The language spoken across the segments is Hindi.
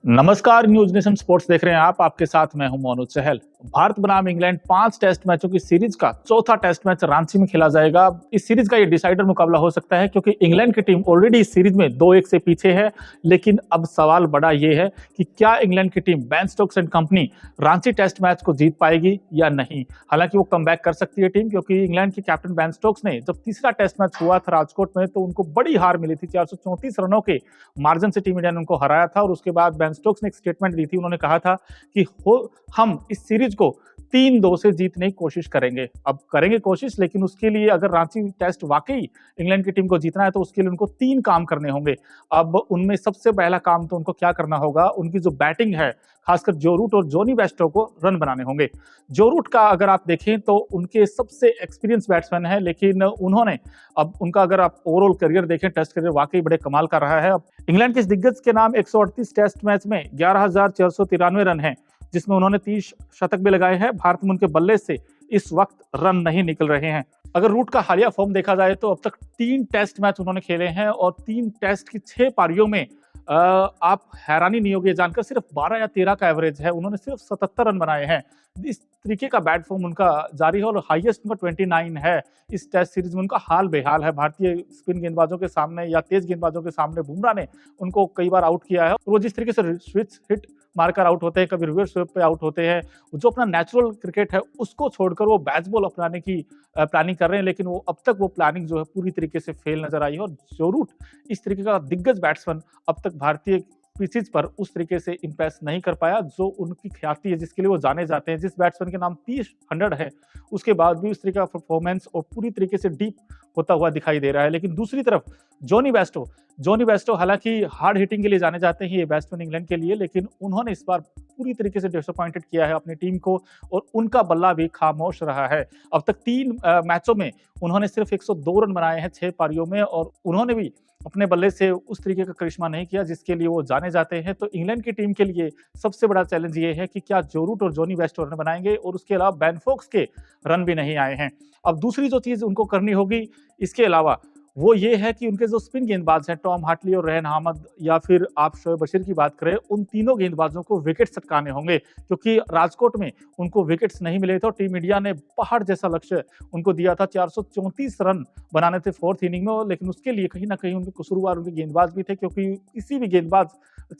नमस्कार, न्यूज नेशन स्पोर्ट्स देख रहे हैं आप। आपके साथ मैं हूं मोनू चहल। भारत बनाम इंग्लैंड 5 टेस्ट मैचों की सीरीज का चौथा टेस्ट मैच रांची में खेला जाएगा। इस सीरीज का ये डिसाइडर मुकाबला हो सकता है क्योंकि इंग्लैंड की टीम ऑलरेडी इस सीरीज में 2-1 से पीछे है। लेकिन अब सवाल बड़ा ये है कि क्या इंग्लैंड की team Ben Stokes and company Ranchi test match को जीत पाएगी या नहीं। हालांकि वो कमबैक कर सकती है टीम, क्योंकि इंग्लैंड के कैप्टन बेन स्टोक्स ने जब तीसरा टेस्ट मैच हुआ था राजकोट में तो उनको बड़ी हार मिली थी। 434 रनों के मार्जिन से टीम इंडिया ने उनको हराया था और उसके बाद बेन स्टोक्स ने एक स्टेटमेंट दी थी। उन्होंने कहा था कि हम इस सीरीज को 3-2 से जीतने की कोशिश करेंगे। अब करेंगे कोशिश, लेकिन उसके लिए अगर रांची टेस्ट वाकई इंग्लैंड की टीम को जीतना है तो उसके लिए उनको 3 काम करने होंगे। अब उनमें सबसे पहला काम तो उनको क्या करना होगा, उनकी जो बैटिंग है, खासकर जो रूट और जोनी बेस्टो को रन बनाने होंगे। जो रूट का अगर आप देखें तो उनके सबसे एक्सपीरियंस बैट्समैन है, लेकिन उन्होंने अब उनका अगर आप ओवरऑल करियर देखें, टेस्ट करियर वाकई बड़े कमाल का रहा है। अब इंग्लैंड के इस दिग्गज के नाम 138 टेस्ट मैच में 11,493 रन हैं, जिसमें उन्होंने 30 शतक भी लगाए हैं। भारत में उनके बल्ले से इस वक्त रन नहीं निकल रहे हैं। अगर रूट का हालिया फॉर्म देखा जाए तो अब तक 3 टेस्ट मैच उन्होंने खेले हैं और 3 टेस्ट की 6 पारियों में आप हैरानी नहीं होगी जानकर सिर्फ 12 या 13 का एवरेज है। उन्होंने सिर्फ 77 रन बनाए हैं। इस तरीके का बैट फॉर्म उनका जारी है और हाईएस्ट उनका 29 है। इस टेस्ट सीरीज में उनका हाल बेहाल है। भारतीय स्पिन गेंदबाजों के सामने या तेज गेंदबाजों के सामने बुमराह ने उनको कई बार आउट किया है। वो जिस तरीके से स्विच हिट मारकर आउट होते हैं, कभी रिवर्स स्वीप पे आउट होते हैं, जो अपना नेचुरल क्रिकेट है उसको छोड़कर वो बेसबॉल अपनाने की प्लानिंग कर रहे हैं। लेकिन वो अब तक वो प्लानिंग जो है पूरी तरीके से फेल नजर आई है। और जो रूट इस तरीके का दिग्गज बैट्समैन अब तक भारतीय पिचेज पर उस तरीके से इंप्रेस नहीं कर पाया जो उनकी ख्याति है, जिसके लिए वो जाने जाते हैं। जिस बैट्समैन के नाम 30-100 है, उसके बाद भी उस तरीके का परफॉर्मेंस और पूरी तरीके से डीप होता हुआ दिखाई दे रहा है। लेकिन दूसरी तरफ जोनी बेस्टो हालांकि हार्ड हिटिंग के लिए जाने जाते हैं ये बैट्समैन इंग्लैंड के लिए, लेकिन उन्होंने इस बार पूरी तरीके से डिसअपॉइंटेड किया है अपनी टीम को और उनका बल्ला भी खामोश रहा है। अब तक 3 मैचों में उन्होंने सिर्फ 102 रन बनाए हैं 6 पारियों में और उन्होंने भी अपने बल्ले से उस तरीके का करिश्मा नहीं किया जिसके लिए वो जाने जाते हैं। तो इंग्लैंड की टीम के लिए सबसे बड़ा चैलेंज ये है कि क्या जो रूट और जोनी बेस्टो रन बनाएंगे, और उसके अलावा बेन फोक्स के रन भी नहीं आए हैं। अब दूसरी जो चीज उनको करनी होगी इसके अलावा वो ये है कि उनके जो स्पिन गेंदबाज हैं, टॉम हार्टली और रेहान अहमद या फिर आप शोएब बशीर की बात करें, उन तीनों गेंदबाजों को विकेट सटकाने होंगे, क्योंकि राजकोट में उनको विकेट्स नहीं मिले थे और टीम इंडिया ने पहाड़ जैसा लक्ष्य उनको दिया था। 434 रन बनाने थे 4th इनिंग में, लेकिन उसके लिए कहीं ना कहीं उनके कसूरवार उनके गेंदबाज भी थे, क्योंकि किसी भी गेंदबाज,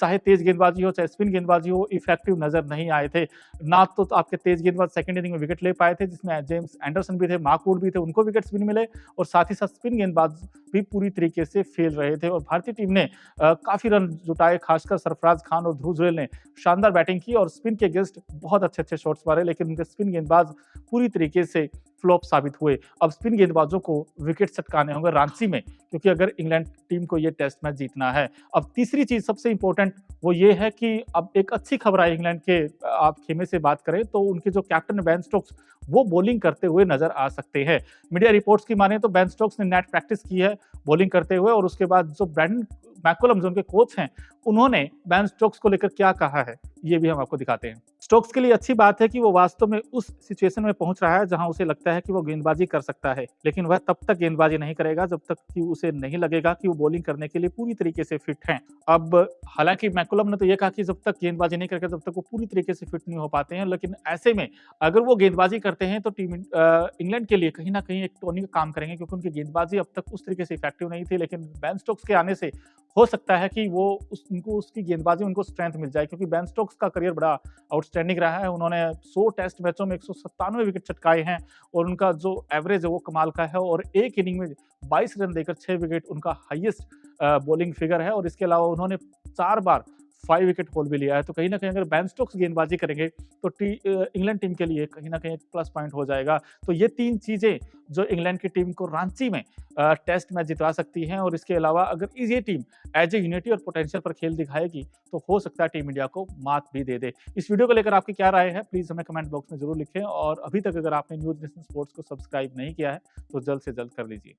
चाहे तेज गेंदबाजी हो चाहे स्पिन गेंदबाजी हो, इफेक्टिव नजर नहीं आए थे। ना तो आपके तेज गेंदबाज सेकंड इनिंग में विकेट ले पाए थे, जिसमें जेम्स एंडरसन भी थे, मार्क वुड भी थे, उनको विकेट्स भी नहीं मिले, और साथ ही साथ स्पिन गेंदबाज भी पूरी तरीके से फेल रहे थे। और भारतीय टीम ने काफी रन जुटाए, खासकर सरफराज खान और ध्रुव जुरैल ने शानदार बैटिंग की और स्पिन के अगेंस्ट बहुत अच्छे शॉट्स मारे, लेकिन उनके स्पिन गेंदबाज पूरी तरीके से फ्लॉप साबित हुए। अब स्पिन गेंदबाजों को विकेट सटकाने होंगे रांची में, क्योंकि अगर इंग्लैंड टीम को ये टेस्ट मैच जीतना है। अब तीसरी चीज सबसे इंपॉर्टेंट वो ये है कि अब एक अच्छी खबर है इंग्लैंड के, आप खेमे से बात करें तो उनके जो कैप्टन बेन स्टोक्स वो बॉलिंग करते हुए नजर आ सकते हैं। मीडिया रिपोर्ट्स की माने तो बेन स्टोक्स ने नेट प्रैक्टिस की है बॉलिंग करते हुए, और उसके बाद जो ब्रैंडन मैकुलम जो उनके कोच हैं, उन्होंने बेन स्टोक्स को लेकर क्या कहा है ये भी हम आपको दिखाते हैं। स्टोक्स के लिए अच्छी बात है कि वो वास्तव में उस सिचुएशन में पहुंच रहा है जहां उसे लगता है कि वो गेंदबाजी कर सकता है, लेकिन वह तब तक गेंदबाजी नहीं करेगा जब तक कि उसे नहीं लगेगा कि वो बॉलिंग करने के लिए पूरी तरीके से फिट हैं। अब हालांकि मैकुलम ने तो ये कहा कि जब तक गेंदबाजी नहीं करेगा तब तक वो पूरी तरीके से फिट नहीं हो पाते हैं, लेकिन ऐसे में अगर वो गेंदबाजी करते हैं तो टीम इंग्लैंड के लिए कहीं ना कहीं एक टोनिंग का काम करेंगे, क्योंकि उनकी गेंदबाजी अब तक उस तरीके से इफेक्टिव नहीं थी। लेकिन बेन स्टोक्स के आने से हो सकता है कि वो उनको उसकी गेंदबाजी उनको स्ट्रेंथ मिल जाए, क्योंकि बेन स्टोक्स का करियर बड़ा आउटस्टैंडिंग रहा है। उन्होंने 100 टेस्ट मैचों में 197 विकेट चटकाए हैं और उनका जो एवरेज है वो कमाल का है, और एक इनिंग में 22 रन देकर 6 विकेट उनका हाईएस्ट बॉलिंग फिगर है। और इसके अलावा उन्होंने 4 बार 5 विकेट होल भी लिया है। तो कहीं ना कहीं अगर बेन स्टोक्स गेंदबाजी करेंगे तो इंग्लैंड टीम के लिए कहीं ना कहीं प्लस पॉइंट हो जाएगा। तो ये 3 चीजें जो इंग्लैंड की टीम को रांची में टेस्ट मैच जितवा सकती हैं, और इसके अलावा अगर ये टीम एज ए यूनिटी और पोटेंशियल पर खेल दिखाएगी तो हो सकता है टीम इंडिया को मात भी दे दे। इस वीडियो को लेकर आपकी क्या राय है, प्लीज हमें कमेंट बॉक्स में जरूर लिखें, और अभी तक अगर आपने न्यूज नेशन स्पोर्ट्स को सब्सक्राइब नहीं किया है तो जल्द से जल्द कर लीजिए।